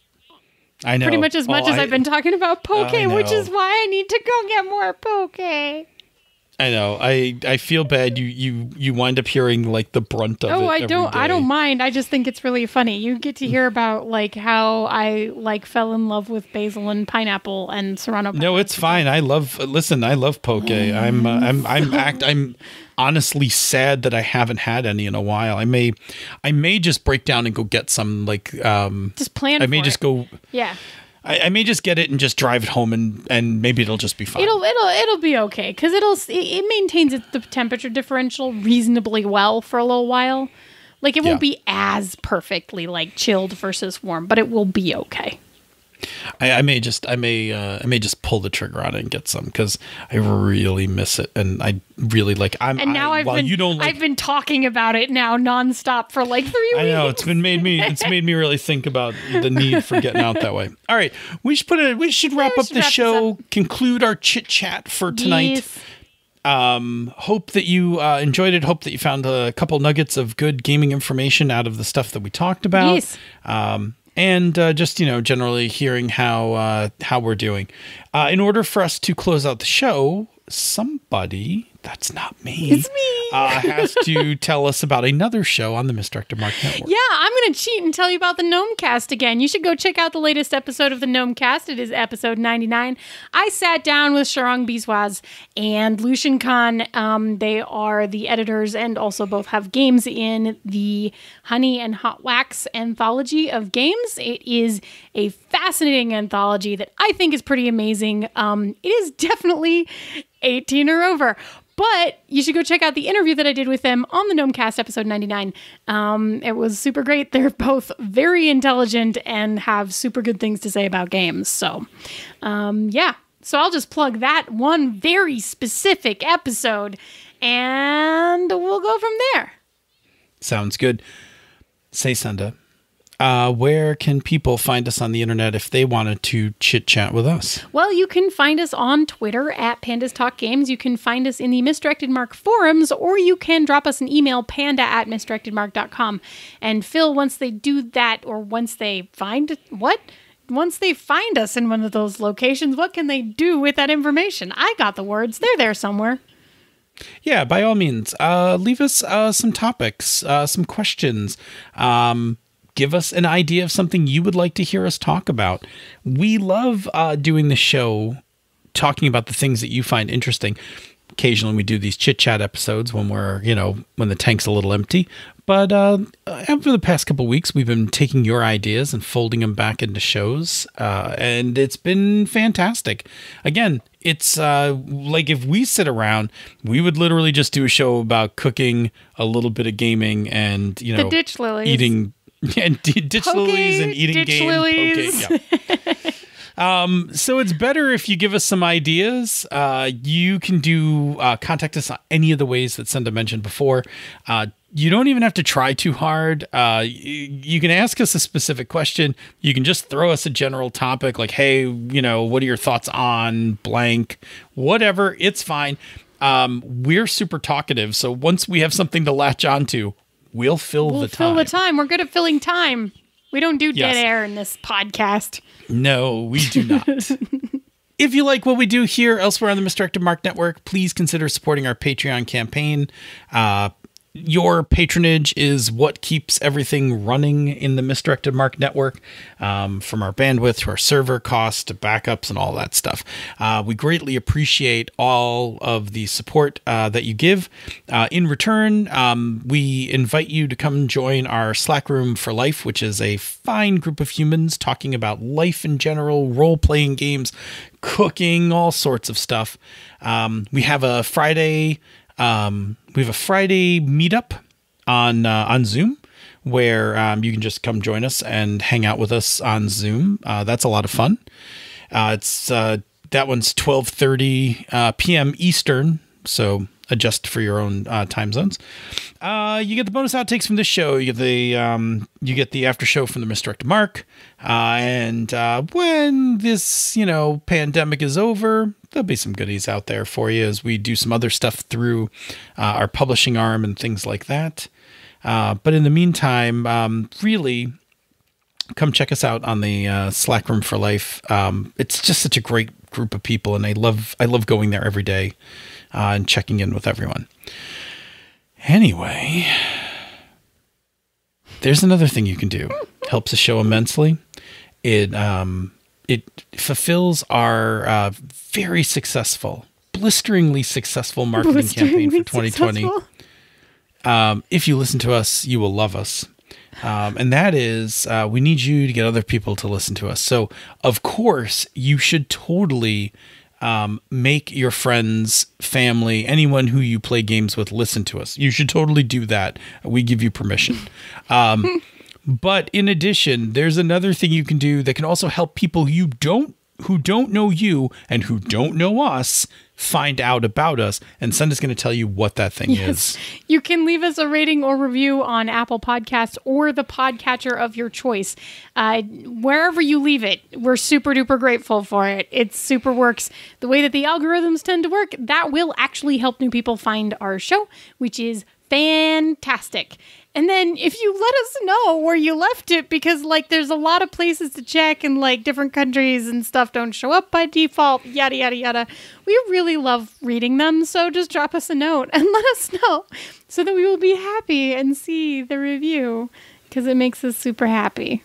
I know. Pretty much as much as I've been talking about poke, which is why I need to go get more poke. I know. I feel bad. You wind up hearing like the brunt of it. I don't mind. I just think it's really funny. You get to hear about like how I like fell in love with basil and pineapple and serrano. No, it's fine. I love poke. I'm honestly sad that I haven't had any in a while. I may just break down and go get some, like just plan. I may just go. Yeah. I may just get it and just drive it home, and maybe it'll just be fine. It'll be okay, because it maintains the temperature differential reasonably well for a little while. Like it won't be as perfectly like chilled versus warm, but it will be okay. I may just pull the trigger on it and get some, because I really miss it, and I really like. I've been talking about it now nonstop for like 3 weeks. I know it's made me really think about the need for getting out that way. All right, we should wrap up the show. Conclude our chit chat for tonight. Yes. Hope that you enjoyed it. Hope that you found a couple nuggets of good gaming information out of the stuff that we talked about. Yes. And just, generally hearing how we're doing. In order for us to close out the show, somebody that's not me. It's me. Has to tell us about another show on the Misdirected Mark Network. Yeah, I'm going to cheat and tell you about the Gnomecast again. You should go check out the latest episode of the Gnomecast. It is episode 99. I sat down with Sharang Biswas and Lucian Khan. They are the editors and also both have games in the Honey and Hot Wax anthology of games. It is a fascinating anthology that I think is pretty amazing. It is definitely 18 or over. But you should go check out the interview that I did with them on the Gnomecast episode 99. It was super great. They're both very intelligent and have super good things to say about games. So, yeah. So I'll just plug that one very specific episode and we'll go from there. Sounds good. Say, Senda, where can people find us on the internet if they wanted to chit-chat with us? Well, you can find us on Twitter at Pandas Talk Games. You can find us in the Misdirected Mark forums, or you can drop us an email, panda@misdirectedmark.com. And Phil, once they do that, or once they find Once they find us in one of those locations, what can they do with that information? I got the words. They're there somewhere. Yeah, by all means, leave us some topics, some questions. Give us an idea of something you would like to hear us talk about. We love doing the show, talking about the things that you find interesting. Occasionally we do these chit-chat episodes when we're, when the tank's a little empty. But over the past couple of weeks, we've been taking your ideas and folding them back into shows. And it's been fantastic. Again, it's like if we sit around, we would literally just do a show about cooking, a little bit of gaming, and, the ditch lilies. Eating... And ditch lilies and eating ditch game. Lilies. Poke, yeah. So it's better if you give us some ideas. You can contact us on any of the ways that Senda mentioned before. You don't even have to try too hard. You can ask us a specific question. You can just throw us a general topic like, hey, what are your thoughts on blank? Whatever, it's fine. We're super talkative. So once we have something to latch onto, we'll fill the time. We're good at filling time. We don't do dead Yes. air in this podcast. No, we do not. If you like what we do here elsewhere on the Misdirected Mark Network, please consider supporting our Patreon campaign. Your patronage is what keeps everything running in the Misdirected Mark Network, from our bandwidth to our server costs to backups and all that stuff. We greatly appreciate all of the support that you give. In return, we invite you to come join our Slack Room for Life, which is a fine group of humans talking about life in general, role-playing games, cooking, all sorts of stuff. We have a Friday meetup on Zoom where you can just come join us and hang out with us on Zoom. That's a lot of fun. It's that one's 12:30 p.m. Eastern, so adjust for your own time zones. You get the bonus outtakes from this show. You get the after show from the Misdirected Mark. And when this pandemic is over, there'll be some goodies out there for you as we do some other stuff through our publishing arm and things like that. But in the meantime, really come check us out on the Slack Room for Life. It's just such a great group of people, and I love going there every day and checking in with everyone. Anyway, there's another thing you can do. Helps the show immensely. It fulfills our very successful, blisteringly successful marketing campaign for 2020. If you listen to us, you will love us. And that is, we need you to get other people to listen to us. So, of course, you should totally make your friends, family, anyone who you play games with listen to us. You should totally do that. We give you permission. But in addition, there's another thing you can do that can also help people who don't know you and who don't know us find out about us, and Senda's going to tell you what that thing is. You can leave us a rating or review on Apple Podcasts or the podcatcher of your choice. Wherever you leave it, we're super duper grateful for it. It super works. The way that the algorithms tend to work, that will actually help new people find our show, which is fantastic. And then if you let us know where you left it, because like there's a lot of places to check and like different countries and stuff don't show up by default, yada, yada, yada. We really love reading them. So just drop us a note and let us know so that we will be happy and see the review because it makes us super happy.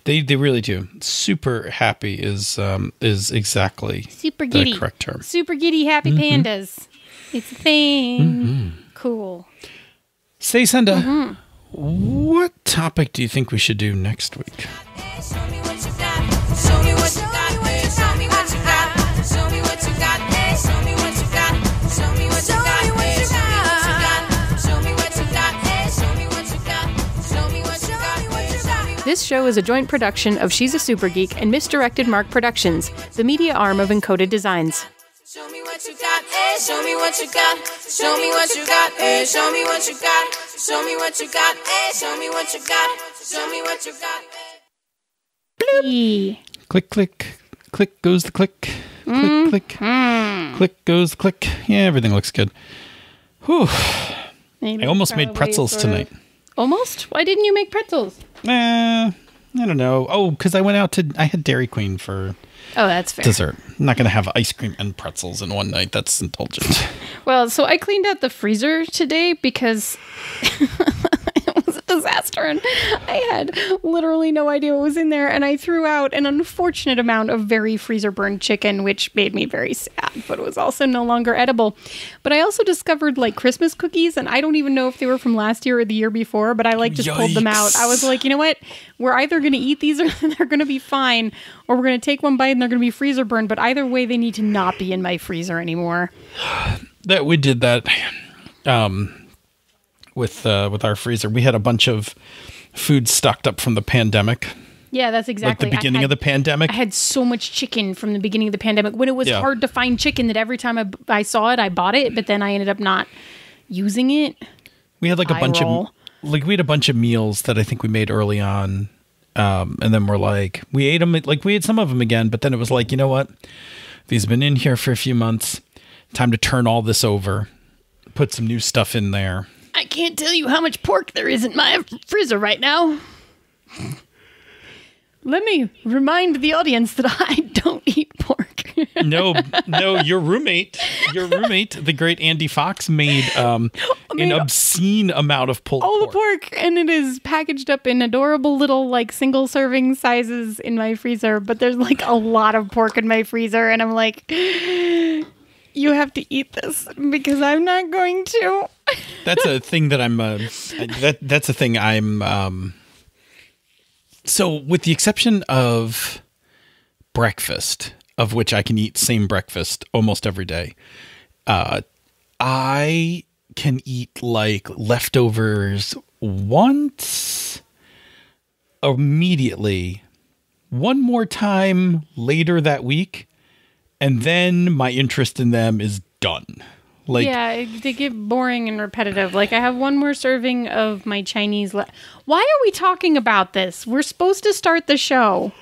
They really do. Super happy is exactly super giddy. The correct term. Super giddy happy pandas. It's a thing. Cool. Say, Senda, what topic do you think we should do next week? Show me what you got. Show me what you got. Show me what you got. Show me what you got. Show me what you got. Show me what you got. Show me what you got. Show me what you got. Show me what you got. This show is a joint production of She's a Super Geek and Misdirected Mark Productions, the media arm of Encoded Designs. Show me what you got. Show me what you got. Show me what you got. Show me what you got. Show me what you got. Show me what you got. Show me what you got. Bloop. Click, click. Click goes the click. Click, click. Click goes the click. Yeah, everything looks good. Whew. I almost made pretzels tonight. Almost? Why didn't you make pretzels? I don't know. Oh, because I had Dairy Queen for that's fair. dessert. I'm not going to have ice cream and pretzels in one night. That's indulgent. Well, so I cleaned out the freezer today because it was a disaster and I had literally no idea what was in there. And I threw out an unfortunate amount of very freezer burned chicken, which made me very sad, but it was also no longer edible. But I also discovered like Christmas cookies, and I don't even know if they were from last year or the year before, but I like just pulled them out. I was like, you know what? We're either going to eat these or they're going to be fine, or we're going to take one bite and they're going to be freezer burned. But either way, they need to not be in my freezer anymore. That we did that with our freezer. We had a bunch of food stocked up from the pandemic. Yeah, that's exactly. Like the beginning of the pandemic. I had so much chicken from the beginning of the pandemic when it was hard to find chicken that every time I saw it, I bought it, but then I ended up not using it. We had like we had a bunch of meals that I think we made early on. And then we ate them, we ate some of them again, but then it was like, you know what? These have been in here for a few months. Time to turn all this over. Put some new stuff in there. I can't tell you how much pork there is in my freezer right now. Let me remind the audience that I don't eat pork. No, your roommate, the great Andy Fox made an obscene amount of pulled pork. The pork, and it is packaged up in adorable little like single serving sizes in my freezer, but there's like a lot of pork in my freezer, and I'm like, you have to eat this because I'm not going to. That's a thing that that's a thing I'm so with the exception of breakfast, of which I can eat same breakfast almost every day, I can eat like leftovers once, immediately, one more time later that week, and then my interest in them is done. Like, yeah, they get boring and repetitive. Like, I have one more serving of my Chinese. Why are we talking about this? We're supposed to start the show.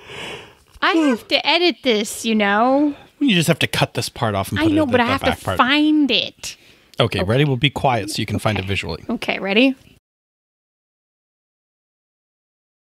I have to edit this, you know. You just have to cut this part off and put but I have to find it. Okay, ready? We'll be quiet so you can find it visually. Okay, ready?